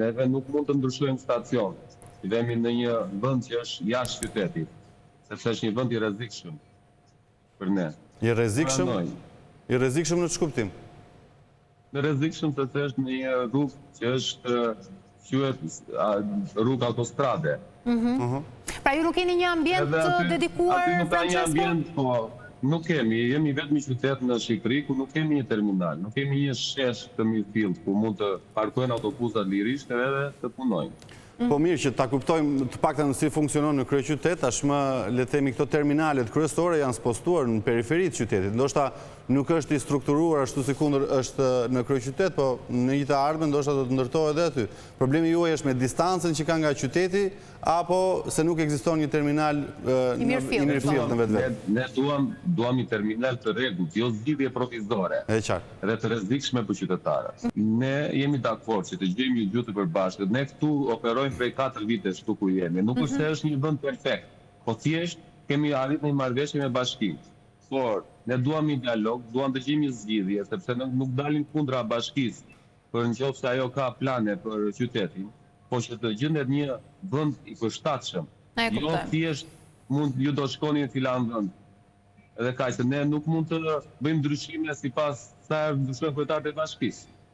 neve nuk mund të ndryshojmë stacion. Vemi në një vend që është jashtë qytetit, sepse është një vend i rrezikshëm për ne. I rrezikshëm? I rrezikshëm në ç'kuptim? Në rrezikshëm sepse është në një rrugë që është quhet rrugë autostrade. Pra ju nuk keni një ambient dedikuar, Francesco? Aty nuk ka një ambient, po nuk kemi. Jemi vetëm një qytet në Shqipëri ku nuk kemi një terminal, nuk kemi një shesh të midfield ku mund të parkojnë autobusat lirisht edhe të punojnë. Po mirë që ta kuptojmë të paktën si funksionon në kryeqytet, tashmë le të themi këto terminalet kryesore janë spostuar në periferitë të qytetit. Ndoshta nuk është i strukturuar ashtu sikundër është në kryeqytet, po në një të ardhmen ndoshta do të ndërtohet edhe aty. Problemi juaj është me distancën që ka nga qyteti apo se nuk ekziston një terminal i mirëfillt në vetvete. Ne duam një terminal të rregullt, jo zgjidhje provizore. E qartë. Dhe të rrezikshme për qytetarët. Ne jemi dakord që të gjejmë një gjuhë të përbashkët. Ne këtu operojmë prej 4 vitesh këtu ku jemi. Nuk është se është një vend perfekt, po thjesht kemi arritur në një marrëveshje me bashkinë. Por ne duam një dialog, duam të gjejmë një zgjidhje, sepse nuk dalin kundra bashkisë, për nëse ajo ka plane për qytetin, po që të gjendet një vend i përshtatshëm. Jo thjesht ju do shkoni në filan vend. Edhe kaq se ne nuk mund të bëjmë ndryshime sipas sa ndryshojnë kryetarët e bashkisë.